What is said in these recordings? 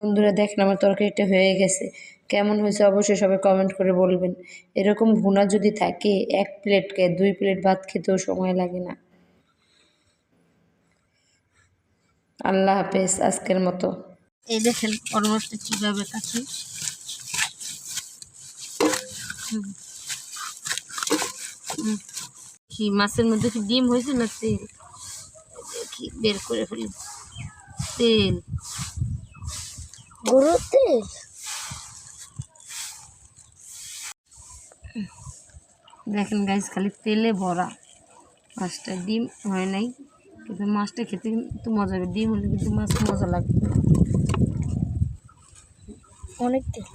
বন্ধুরা দেখেন আমার তরকারিটা হয়ে গেছে। কেমন হয়েছে অবশ্যই সবাই কমেন্ট করে বলবেন। এরকম ভুনা যদি থাকে 1 প্লেটকে 2 প্লেট ভাত খেতেও সময় লাগে না। আল্লাহ হাফেজ আজকের মতো। এই দেখেন অলমোস্ট কিভাবে কাছে কি মাছের মধ্যে কি ডিম হয়েছে না তেল, দেখি বের করে ফেলি। তেল, গরুর তেল। দেখেন গাইস খালি তেলে ভরা মাছটা, ডিম হয় নাই, কিন্তু মাছটা খেতে কিন্তু মজা হবে। ডিম হলে কিন্তু মাছ মজা লাগবে। অনেক তেল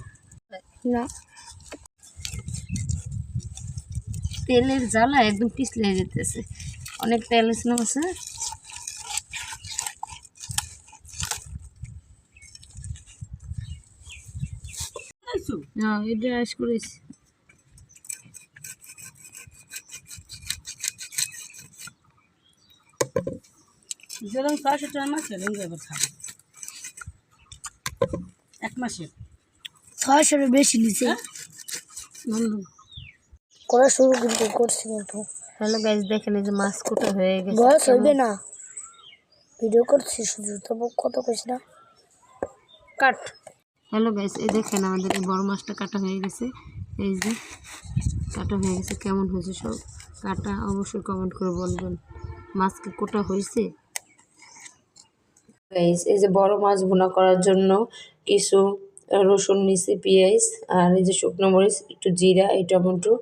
না, তেলের জ্বালা একদম পিছলে যেতেছে। অনেক তেল আছে না মাছে। হ্যাঁ এটা আইস করেছি। যেরকম 600 টাকা মাছ সেরকম এবার খাবে 1 মাসে 600 বেশি নিছে করা শুরু কিন্তু করছি কিন্তু। হ্যালো গাইস দেখেন এই যে মাছ কোটা হয়ে গেছে। বয়স হইবে না, ভিডিও করছি শুধু, তবু কত কইছ না কাট। হ্যালো গাইস এই দেখেন আমাদের এই বড় মাছটা কাটা হয়ে গেছে। এই যে কাটা হয়ে গেছে, কেমন হয়েছে সব কাটা অবশ্যই কমেন্ট করে বলবেন। মাছ কি কোটা হয়েছে? গাইস এই যে বড় মাছ ভুনা করার জন্য কিছু রসুন নিছি, পেঁয়াজ আর এই যে শুকনো মরিচ, একটু জিরা, এই টমেটো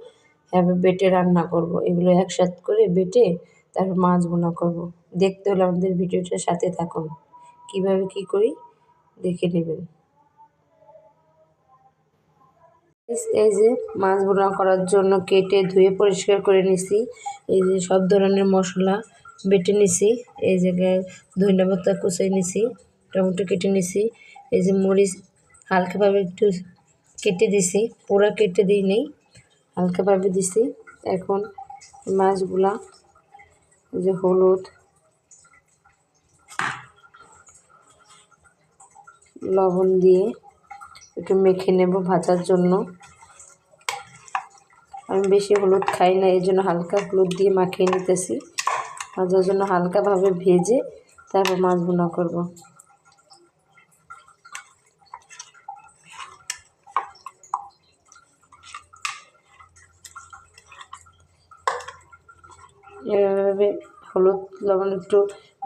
এভাবে বেটে রান্না করব। এগুলো একসাথে করে বেটে তারপর মাছ ভুনা করব। দেখতে হলে আমাদের ভিডিওটার সাথে থাকুন, কিভাবে কি করি দেখে নেবেন। এই যে মাছ ভুনা করার জন্য কেটে ধুয়ে পরিষ্কার করে নিছি। এই যে সব ধরনের মশলা বেটে নিছি। এই জায়গায় ধনিয়া পাতা কুচাই নিছি, টমেটো কেটে নিছি। এই যে মরিচ হালকাভাবে একটু কেটে দিছি, পুরো কেটে দিই নেই, হালকাভাবে দিছি। এখন মাছগুলা যে হলুদ লবণ দিয়ে একটু মেখে নেব ভাজার জন্য। আমি বেশি হলুদ খাই না, এই জন্য হালকা হলুদ দিয়ে মাখিয়ে নিতেছি। ভাজার জন্য হালকাভাবে ভেজে তারপর মাছ ভুনা করব। এভাবে হলুদ লবণ একটু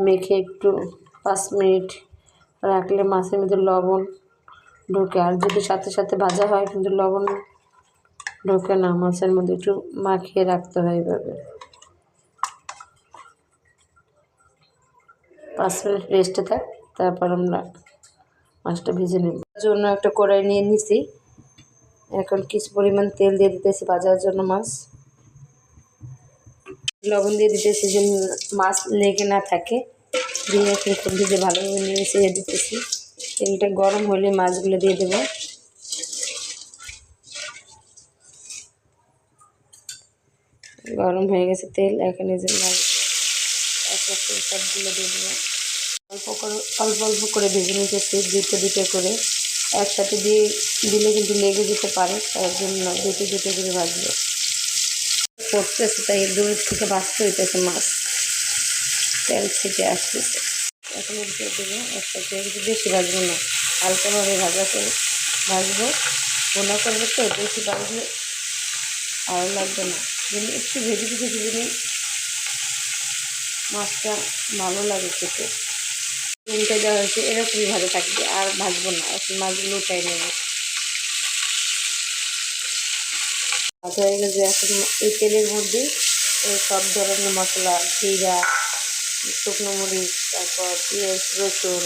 মেখে একটু 5 মিনিট রাখলে মাছের মধ্যে লবণ ঢোকে। আর যদি সাথে সাথে ভাজা হয় কিন্তু লবণ ঢোকে না মাছের মধ্যে, একটু মাখিয়ে রাখতে হয়। এভাবে 5 মিনিট রেস্টে থাক, তারপর আমরা মাছটা ভেজে নেব। জন্য একটা কড়াই নিয়ে নিছি, এখন কিছু পরিমাণ তেল দিয়ে দিতেছি ভাজার জন্য। মাছ লবণ দিয়ে দিতেছি যে মাছ লেগে না থাকে, দিয়ে এখন ভেজে ভালোভাবে নিয়ে ছেড়ে দিতেছি। তেলটা গরম হলে মাছগুলো দিয়ে দেবো। গরম হয়ে গেছে তেল, এখানে যে মাছগুলো সবগুলো দিয়ে দেবো। অল্প অল্প করে ভেজে নিতেছি, দুটো দুটো করে। একসাথে দিয়ে দিলে কিন্তু লেগে যেতে পারে, তার জন্য দুটো দুটো করে ভাজবো। করতেছে তাই দূরের থেকে ভাজতে হইতেছে, মাছ তেল ছিটে আসতেছে। এখন দিয়ে দেবো একসাথে, একটু বেশি ভাজবো না, হালকাভাবে ভাজবো। ভুনা করবো তো বেশি ভাজলে ভালো লাগবে না, যদি একটু ভেজে দিতে যদি মাছটা ভালো লাগে খেতে। উল্টে দেওয়া হয়েছে, এরকমই ভালো থাকবে, আর ভাজবো না। এখন মাছগুলো উঠাই নেব। ভাজা হয়ে গেছে, এখন এই তেলের মধ্যে সব ধরনের মশলা, জিরা, শুকনো মরিচ, তারপর পেঁয়াজ, রসুন,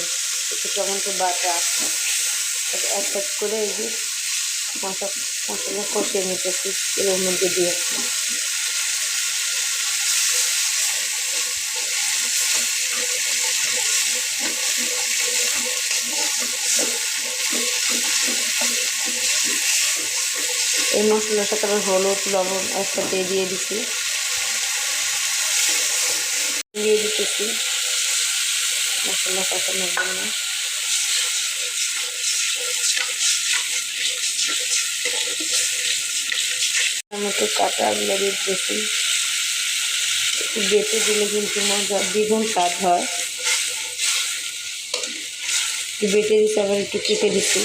একটু টমেটো বাটা এক করে এই যে মশলা কষিয়ে নিতেছি তেলের মধ্যে দিয়ে। এই মশলার সাথে আবার হলুদ লবণ একসাথে দিয়ে দিতেছি মশলা কষানোর জন্য। টমেটো কাটাগুলো দিয়ে দিতেছি। একটু বেটে দিলে কিন্তু মজা দ্বিগুণ স্বাদ হয়। একটু বেটে দিচ্ছি, আবার একটু কেটে দিচ্ছি।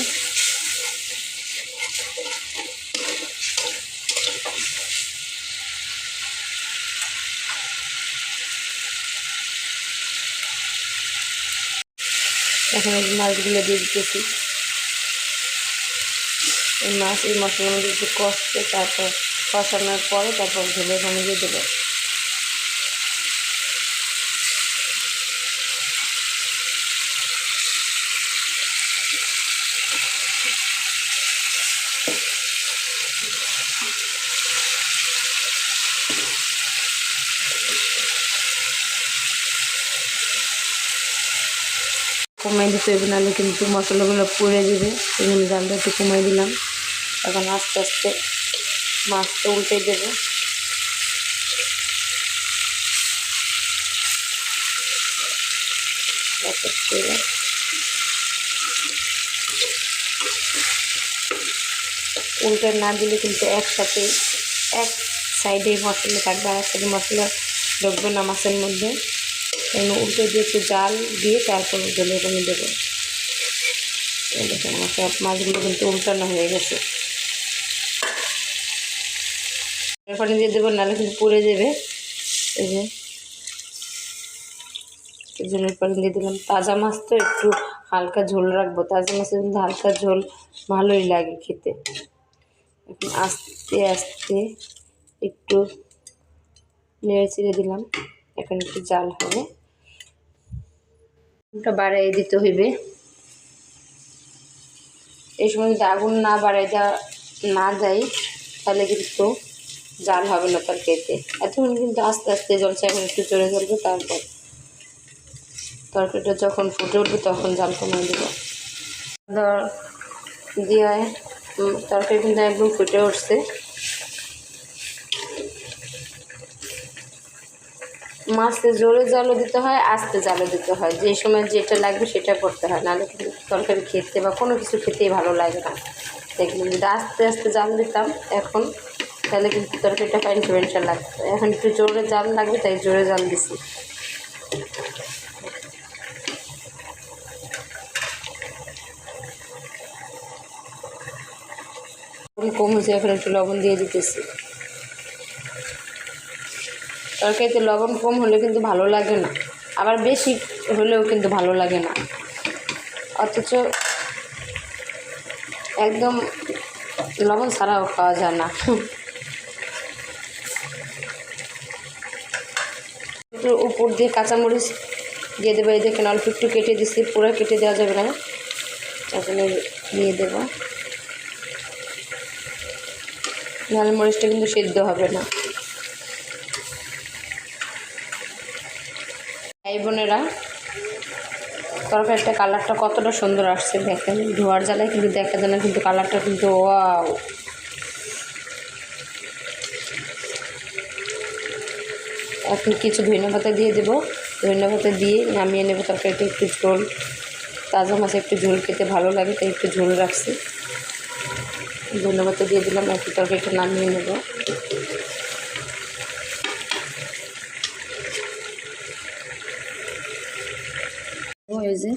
এখন এই মাছগুলো দিয়ে দিতেছি। এই মাছ এই মশলার মধ্যে একটু কষতে, তারপর কষানোর পরে তারপর ঝোলের পানি দিয়ে দেবো। কমাই দিতে হবে, নাহলে কিন্তু মশলাগুলো পুড়ে যাবে। এই জন্য জালটা একটু কমাই দিলাম। এখন আস্তে আস্তে মাছটা উল্টে দেবো। উল্টে না দিলে কিন্তু একসাথে এক সাইডে মশলা থাকবে, আর এক সাইডে মশলা ঢুকবে না মাছের মধ্যে। উল্টে দিয়ে একটু জাল দিয়ে তারপর জলের পানি দেবো। দেখুন আমার সব মাছগুলো কিন্তু উল্টানো হয়ে গেছে। পানি দিয়ে দেবো, নাহলে কিন্তু পুড়ে যাবে। এই যে জলের পানি দিয়ে দিলাম। তাজা মাছ তো একটু হালকা ঝোল রাখবো। তাজা মাছে কিন্তু হালকা ঝোল ভালোই লাগে খেতে। এখন আস্তে আস্তে একটু নেড়ে চেড়ে দিলাম। এখন একটু জাল হবে, ওটা বাড়াই দিতে হইবে। এই সময় যদি আগুন না বাড়াই না যায়, তাহলে কিন্তু জাল হবে না তরকারিতে। এতক্ষণ কিন্তু আস্তে আস্তে জ্বলছে, এখন একটু জোরে জ্বলবে। তারপর তরকারিটা যখন ফুটে উঠবে তখন জাল কমিয়ে দেবো। দিয়ে তরকারি কিন্তু একদম ফুটে উঠছে। মাছতে জোরে জালও দিতে হয়, আস্তে জালও দিতে হয়। যে সময় যেটা লাগবে সেটা করতে হয়, নাহলে কিন্তু তরকারি খেতে বা কোনো কিছু খেতেই ভালো লাগে না। দেখবেন যদি আস্তে আস্তে জাল দিতাম এখন, তাহলে কিন্তু তরকারিটা ফাইন লাগতো। এখন একটু জোরে জাল লাগবে, তাই জোরে জাল দিছি। কম হয়েছে, এখন একটু লবণ দিয়ে দিতেছি। তরকারিতে লবণ কম হলে কিন্তু ভালো লাগে না, আবার বেশি হলেও কিন্তু ভালো লাগে না। অথচ একদম লবণ ছাড়াও খাওয়া যায় না। একটু উপর দিয়ে কাঁচামরিচ দিয়ে দেবো। এই দেখেন অল্প একটু কেটে দিচ্ছি, পুরো কেটে দেওয়া যাবে না। এখন দিয়ে দেবো, নাহলে মরিচটা কিন্তু সেদ্ধ হবে না। এই বোনেরা, তরকারিটা কালারটা কতটা সুন্দর আসছে দেখেন। ধোয়ার জ্বালায় কিন্তু দেখা যায় না, কিন্তু কালারটা কিন্তু ওয়াও। এখন কিছু ধনিয়া পাতা দিয়ে দেবো। ধনিয়া পাতা দিয়ে নামিয়ে নেবো। তরকারিটা একটু ঝোল, তাজা মাছে একটু ঝোল খেতে ভালো লাগে, তাই একটু ঝোল রাখছি। ধনিয়া পাতা দিয়ে দিলাম। একটু তরকারিটা নামিয়ে নেবো। ওই যে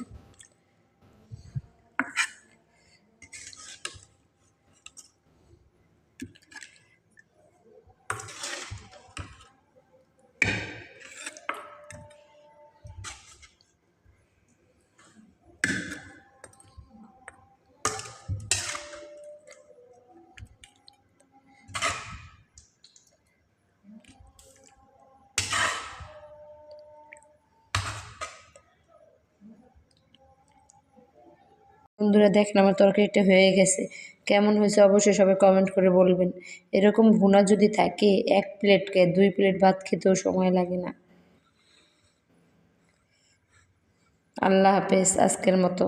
বন্ধুরা, দেখেন আমার তরকারিটা হয়ে গেছে। কেমন হয়েছে অবশ্যই সবাই কমেন্ট করে বলবেন। এরকম ভুনা যদি থাকে, 1 প্লেটকে 2 প্লেট ভাত খেতেও সময় লাগে না। আল্লাহ হাফেজ আজকের মতো।